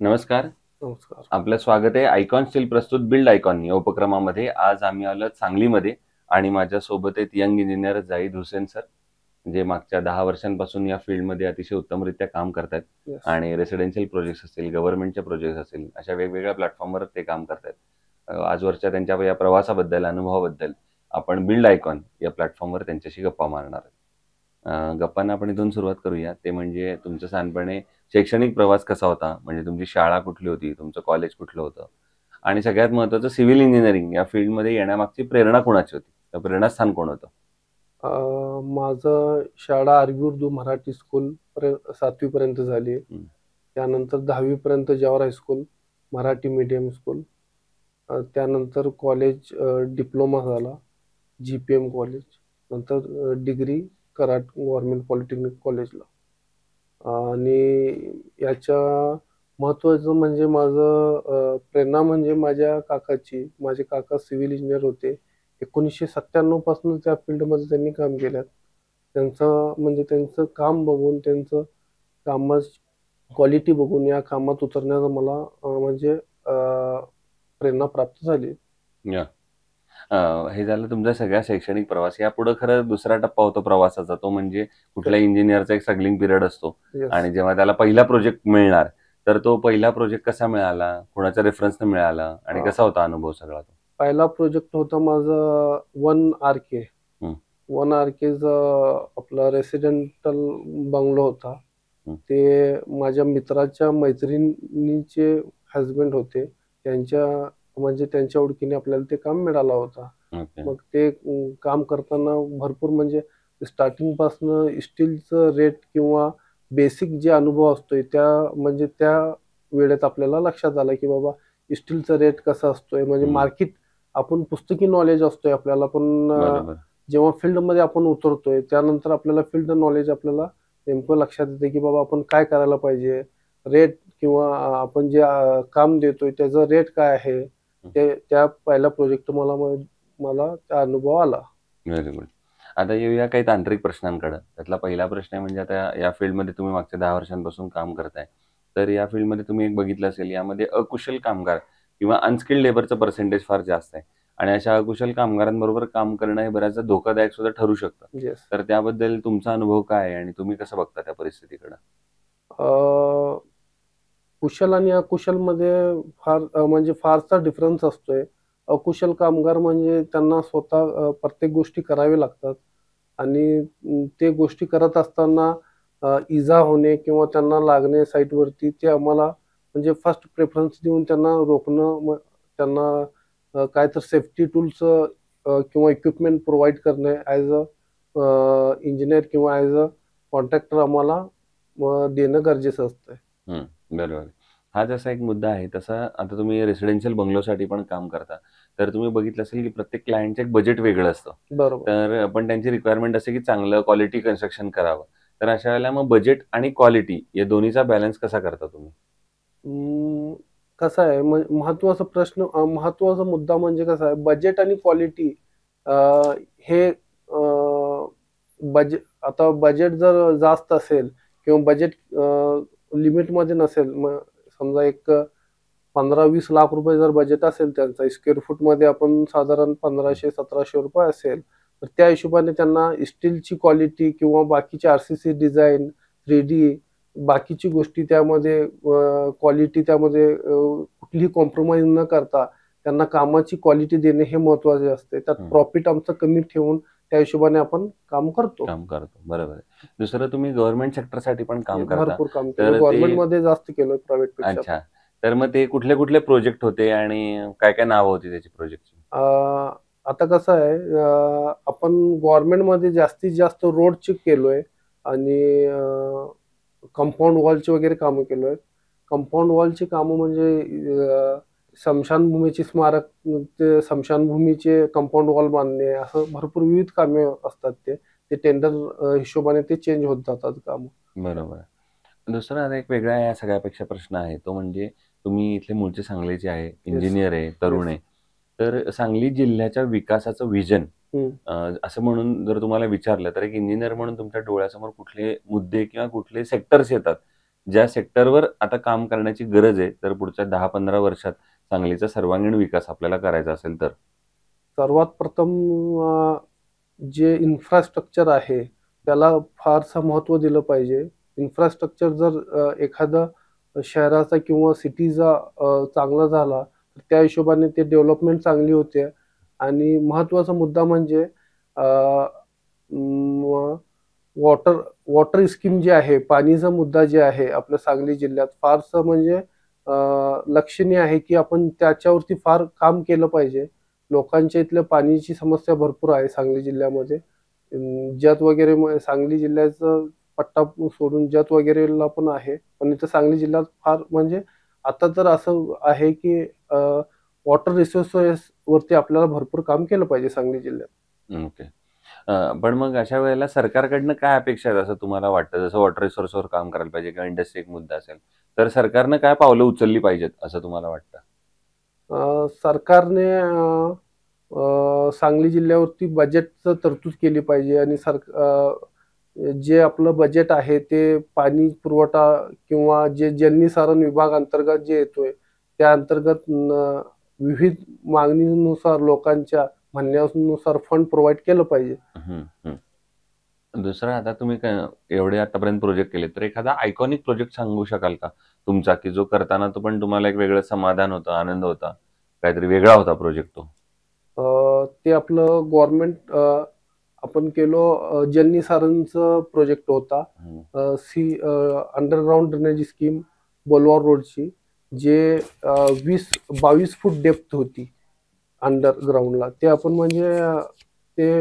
नमस्कार. नमस्कार. आपलं स्वागत आहे आयकॉन स्टील प्रस्तुत बिल्ड आयकॉन या उपक्रमामध्ये. आज आम्ही आलो सांगलीमध्ये आणि माझ्यासोबत आहेत young engineer Zahid Hussain sir, जे मागच्या 10 वर्षांपासून या फील्डमध्ये अतिशय उत्तमरित्या काम करतायत येस. आणि रेसिडेन्शियल प्रोजेक्ट्स असतील, गव्हर्नमेंटचे प्रोजेक्ट्स असतील, अशा वेगवेगळ्या प्लॅटफॉर्मवर ते काम करतायत. आजवरच्या त्यांच्या या प्रवासाबद्दल, अनुभवाबद्दल आपण बिल्ड आयकॉन या प्लॅटफॉर्मवर त्यांच्याशी गप्पा मारणार आहोत. गप्पांना आपण इथून सुरुवात करूया. ते म्हणजे तुमच्या लहानपणी शैक्षणिक प्रवास कसा होता? म्हणजे तुमची शाळा कुठली होती? तुमचं कॉलेज कुठलं होतं? आणि सगळ्यात महत्त्वाचं सिव्हिल इंजिनिअरिंग या फील्डमध्ये येण्यामागची प्रेरणा कोणाची होती? तर प्रेरणास्थान कोण होतं? माझं शाळा आरवी उर्दू मराठी स्कूल 7वी पर्यंत झाली आहे. हं. त्यानंतर 10वी पर्यंत Jawahar high school Marathi medium school. त्यानंतर कॉलेज डिप्लोमा झाला GPM कॉलेज. नंतर डिग्री कराड गव्हर्नमेंट पॉलिटेक्निक कॉलेजला. आणि याच्या महत्त्वाचं म्हणजे माझं प्रेरणा म्हणजे माझ्या काकाची. माझे काका सिव्हिल इंजिनियर होते. 1997 पासून त्या फील्डमध्ये त्यांनी काम केलं. त्यांचं काम बघून, त्यांचं कामाची क्वालिटी बघून या कामात उतरण्याचा मला म्हणजे प्रेरणा प्राप्त झाली. या हे झालं तुमचा सगळा शैक्षणिक प्रवास. यापुढे खरं दुसरा टप्पा होतो प्रवासाचा, तो म्हणजे कुठल्या इंजिनिअरचा एक स्ट्रगलिंग पिरियड असतो येस. आणि जेव्हा त्याला पहिला प्रोजेक्ट मिळणार, तर तो पहिला प्रोजेक्ट कसा मिळाला? कोणाच्या रेफरन्सने मिळाला आणि कसा होता अनुभव सगळा तो? पहिला प्रोजेक्ट होता माझा 1 RK. हं, 1 RKचा आपला रेसिडेंटल बंगलो होता. हं. ते माझ्या मित्राच्या मैत्रिणीचे हजबंड होते. त्यांच्या म्हणजे त्यांच्या ओळखीने आपल्याला ते काम मिळाला होता. ओके. मग ते काम करताना भरपूर म्हणजे स्टार्टिंगपासनं स्टीलचं रेट किंवा बेसिक जे अनुभव असतोय म्हणजे त्या वेळेत आपल्याला लक्षात आलं, की बाबा स्टीलचा रेट कसा असतोय म्हणजे हं. मार्केट आपण पुस्तकी नॉलेज असतोय आपल्याला पण बरोबर. जेव्हा फील्डमध्ये आपण उतरतोय त्यानंतर आपल्याला फील्ड नॉलेज आपल्याला नेमकं लक्षात येते, की बाबा आपण काय करायला पाहिजे. रेट किंवा आपण जे काम देतोय त्याचा रेट काय आहे. हं. त्या पहिल्या प्रोजेक्ट मला त्या अनुभव आला. Very good. आता येऊया काही तांत्रिक प्रश्नांकडे. त्यातला पहिला प्रश्न आहे म्हणजे आता या फील्डमध्ये तुम्ही मागच्या 10 वर्षांपासून काम करताय. तर या फील्डमध्ये तुम्ही एक बघितलं असेल, यामध्ये अकुशल कामगार किंवा अनस्किल्ड लेबरचं पर्सेंटेज फार जास्त आहे आणि अशा अकुशल कामगारांबरोबर काम करणं हे बऱ्याचदा धोकादायक सुद्धा ठरू शकतं. येस. तर त्याबद्दल तुमचा अनुभव काय आहे आणि तुम्ही कसं बघता त्या परिस्थितीकडे? कुशल आणि अकुशलमध्ये म्हणजे फारसा डिफरन्स असतोय. अकुशल कामगार म्हणजे त्यांना स्वतः प्रत्येक गोष्टी कराव्या लागतात आणि ते गोष्टी करत असताना इजा होणे किंवा त्यांना लागणे साईटवरती ते आम्हाला म्हणजे फर्स्ट प्रेफरन्स देऊन त्यांना रोखणं. मग त्यांना काय तर सेफ्टी टूल्स किंवा इक्विपमेंट प्रोव्हाईड करणे ॲज अ इंजिनिअर किंवा ॲज अ कॉन्ट्रॅक्टर आम्हाला देणं गरजेचं असतं. हं, बरोबर. हा जसा एक मुद्दा आहे, तसा आता तुम्ही रेसिडेन्शियल बंगलोसाठी पण काम करता. तर तुम्ही बघितलं असेल, की प्रत्येक क्लायंटचं एक बजेट वेगळं असतं. बरोबर. तर पण त्यांची रिक्वायरमेंट असते, की चांगलं क्वालिटी कन्स्ट्रक्शन करावं. तर अशा वेळेला मग बजेट आणि क्वालिटी या दोन्हीचा बॅलन्स कसा करता तुम्ही? अं, कसं आहे महत्त्वाचा मुद्दा म्हणजे कसा आहे बजेट आणि क्वालिटी हे आता बजेट जर जास्त असेल किंवा बजेट लिमिटमध्ये नसेल, मग समजा एक 15-20 लाख रुपये जर बजेट असेल त्यांचा स्क्वेअर फूटमध्ये आपण साधारण हं, ₹1500-1700 असेल, तर त्या हिशोबाने त्यांना स्टीलची क्वालिटी किंवा बाकीची RCC डिझाइन, 3D बाकीची गोष्टी त्यामध्ये क्वालिटी त्यामध्ये कुठलीही कॉम्प्रोमाईज न करता त्यांना कामाची क्वालिटी देणे हे महत्त्वाचे असते. त्यात हं. प्रॉफिट आमचं कमी ठेवून त्या हिशोबाने आपण काम करतो. काम करतो. बरोबर आहे. दुसरं तुम्ही गव्हर्नमेंट सेक्टरसाठी पण काम करता. भरपूर काम केलं. तर ते गव्हर्नमेंटमध्ये जास्त केलं प्रायव्हेटपेक्षा पण. अच्छा. तर मग ते कुठले-कुठले प्रोजेक्ट होते आणि काय-काय नावं होती त्याची प्रोजेक्टची? अ, आता कसं आहे आपण गव्हर्नमेंटमध्ये जास्तीत जास्त रोडची केलोय आणि कंपाऊंड वॉलची वगैरे कामं केलोय. कंपाऊंड वॉलची कामं म्हणजे स्मशानभूमीची स्मारक ते स्मशानभूमीचे कंपाऊंड वॉल बांधणे असं भरपूर विविध कामे असतात ते. ते टेंडर हिशोबाने ते चेंज होत जातात कामं. बरोबर आहे. दुसरा आता एक वेगळा या सगळ्यापेक्षा प्रश्न आहे, तो म्हणजे तुम्ही इथले मूळचे सांगलीचे आहे, येस, इंजिनिअर आहे, तरुण येस. आहे. तर सांगली जिल्ह्याच्या विकासाचं व्हिजन हं. असं म्हणून जर तुम्हाला विचारलं, तर एक इंजिनिअर म्हणून तुमच्या डोळ्यासमोर कुठले मुद्दे किंवा कुठले सेक्टर्स येतात, ज्या सेक्टरवर आता काम करण्याची गरज आहे, तर पुढच्या 10-15 वर्षात सांगलीचा सर्वांगीण विकास आपल्याला करायचा असेल तर? सर्वात प्रथम जे इन्फ्रास्ट्रक्चर आहे त्याला फारसं महत्त्व दिलं पाहिजे. इन्फ्रास्ट्रक्चर जर एखादा शहराचा किंवा सिटीचा चांगला झाला, तर त्या हिशोबाने ते डेव्हलपमेंट चांगली होते. आणि महत्त्वाचा मुद्दा म्हणजे वॉटर वॉटर स्कीम जी आहे, पाणीचा मुद्दा जे आहे आपल्या सांगली जिल्ह्यात फारसं म्हणजे लक्षणीय आहे, की आपण त्याच्यावरती फार काम केलं पाहिजे. लोकांच्या इथल्या पाण्याची समस्या भरपूर आहे सांगली जिल्ह्यामध्ये. जत वगैरे सांगली जिल्ह्याचं पट्टा सोडून जत वगैरेला पण आहे. पण इथं सांगली जिल्ह्यात फार म्हणजे आता तर असं आहे, की वॉटर रिसोर्सेस वरती आपल्याला भरपूर काम केलं पाहिजे सांगली जिल्ह्यात. ओके. पण मग अशा वेळेला सरकारकडनं काय अपेक्षा आहेत असं तुम्हाला वाटतं? जसं वॉटर रिसोर्सवर काम करायला पाहिजे किंवा इंडस्ट्री एक मुद्दा असेल, तर सरकारनं काय पावलं उचलली पाहिजेत असं तुम्हाला वाटतं? सरकारने सांगली जिल्ह्यावरती बजेटचं तरतूद केली पाहिजे आणि जे आपलं बजेट आहे ते पाणी पुरवठा किंवा जे जलनिसारण विभाग अंतर्गत जे येतोय, त्या अंतर्गत विविध मागणीनुसार लोकांच्या म्हणण्यानुसार फंड प्रोव्हाईड केलं पाहिजे. हं, हं. दुसरं आता तुम्ही एवढे आतापर्यंत प्रोजेक्ट केले, तर एखादा आयकॉनिक प्रोजेक्ट सांगू शकाल का तुमचा, की जो करताना तो पण तुम्हाला एक वेगळं समाधान होतं, आनंद होता, काहीतरी वेगळा होता प्रोजेक्ट तो? ते आपलं गव्हर्नमेंट आपण केलो जलनिसारणचं प्रोजेक्ट होता. हं. अंडरग्राउंड ड्रेनेज स्कीम बोलवार रोडची, जे 22 फूट डेप्थ होती अंडरग्राऊंडला. ते आपण म्हणजे ते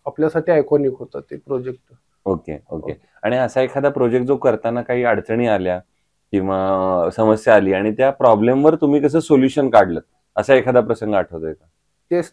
आपल्यासाठी आयकॉनिक होतं ते प्रोजेक्ट. Okay, okay. आणि असा एखादा प्रोजेक्ट जो करताना काही अडचणी आल्या किंवा समस्या आली आणि त्या प्रॉब्लेमवर तुम्ही कसं सोल्युशन काढलं, असा एखादा प्रसंग आठवतोय का? तेच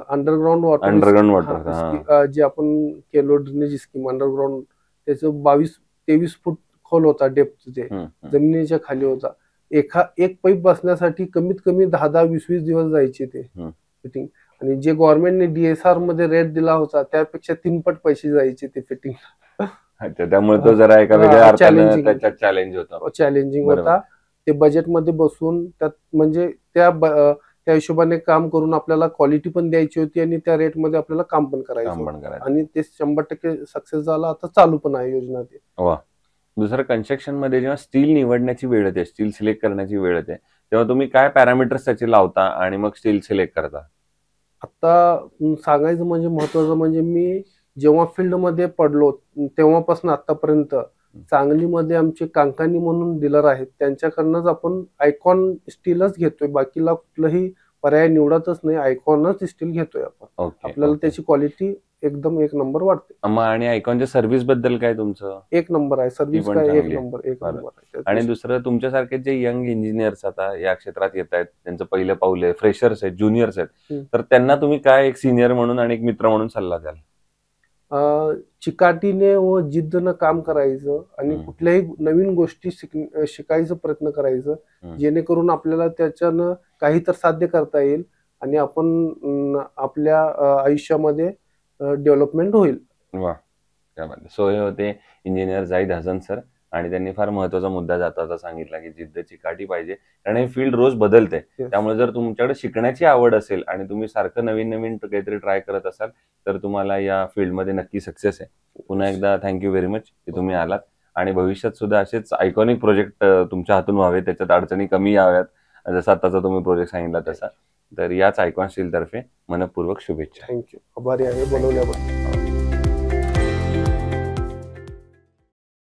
अंडरग्राउंड वॉटर अंडरग्राउंड वॉटर. हां. जे आपण केलो ड्रेनेज स्कीम अंडरग्राउंड, त्याचं 22-23 फूट खोल होता डेप्थ ते. हं, हं. जमिनीच्या खाली होता. एक पाईप बसण्यासाठी कमीत कमी 10-10, 20-20 दिवस जायचे ते हं. फिटिंग. आणि जे गव्हर्नमेंटने DSR मध्ये रेट दिला होता त्यापेक्षा 3 पट पैसे जायचे ते फिटिंग. अच्छा, त्यामुळे तो जरा एका वेगळ्या अर्थानं चॅलेंजिंग त्याच्यात चॅलेंज होता. चॅलेंजिंग बरोबर. होता. ते बजेटमध्ये बसून त्यात म्हणजे त्या हिशोबाने काम करून आपल्याला क्वालिटी पण द्यायची होती आणि त्या रेटमध्ये आपल्याला काम पण करायचं काम पण होतं. करायचं. आणि ते 100% सक्सेस झालं. आता चालू पण आहे योजना ते. वाह! दुसरं कन्स्ट्रक्शनमध्ये जेव्हा स्टील निवडण्याची वेळ येते, स्टील सिलेक्ट करण्याची वेळ येते, तेव्हा तुम्ही काय पॅरामीटर्स त्याचे लावता आणि मग स्टील सिलेक्ट करता? आता सांगायचं म्हणजे महत्वाचं म्हणजे मी जेव्हा फील्डमध्ये पडलो तेव्हापासून आतापर्यंत सांगलीमध्ये आमचे कांकानी म्हणून डीलर आहेत, त्यांच्याकडनंच आपण आयकॉन स्टीलच घेतोय. बाकीला कुठलंही पर्याय निवडतच नाही. आयकॉनच स्टील घेतोय आपण. ओके, आपल्याला ओके. त्याची क्वालिटी एकदम एक नंबर वाटते. मग आणि आयकॉनच्या सर्व्हिस बद्दल काय तुमचं? एक नंबर आहे. सर्व्हिस पण काय एक चांगली आहे. नंबर बरं. आहे. आणि दुसरं तुमच्यासारखे जे यंग इंजिनियर्स आता या क्षेत्रात येतायत, त्यांचं पहिलं पाऊल आहे, फ्रेशर्स आहेत, ज्युनियर्स आहेत, हं. तर त्यांना तुम्ही काय एक सीनियर म्हणून आणि एक मित्र म्हणून सल्ला द्याल? चिकाटीने व जिद्दनं काम करायचं आणि हं. कुठल्याही नवीन गोष्टी शिकायचा प्रयत्न करायचं, हं. जेणेकरून आपल्याला त्याच्यानं काही तर साध्य करता येईल आणि आपण आपल्या आयुष्यामध्ये डेव्हलपमेंट होईल. वाह! क्या बात है! सो हे होते इंजिनियर जाहीद हसन सर आणि त्यांनी फार महत्त्वाचा मुद्दा जाता-जाता सांगितला, की जिद्द चिकाटी पाहिजे. कारण हे फील्ड रोज बदलते. Yes. त्यामुळे जर तुमच्याकडे शिकण्याची आवड असेल आणि तुम्ही सारखं नवीन-नवीन काहीतरी ट्राय करत असाल, तर तुम्हाला या फील्डमध्ये नक्की सक्सेस आहे. पुन्हा एकदा थँक यू व्हेरी मच की तुम्ही आलात आणि भविष्यात सुद्धा असेच आयकॉनिक प्रोजेक्ट तुमच्या हातून व्हावे, त्याच्यात अडचणी कमी याव्यात, जसा आत्ताचा तुम्ही प्रोजेक्ट सांगितला तसा. तर याच आयकॉन स्टीलतर्फे मनःपूर्वक शुभेच्छा. थँक्यू. आभारी आहे बोलवल्याबद्दल.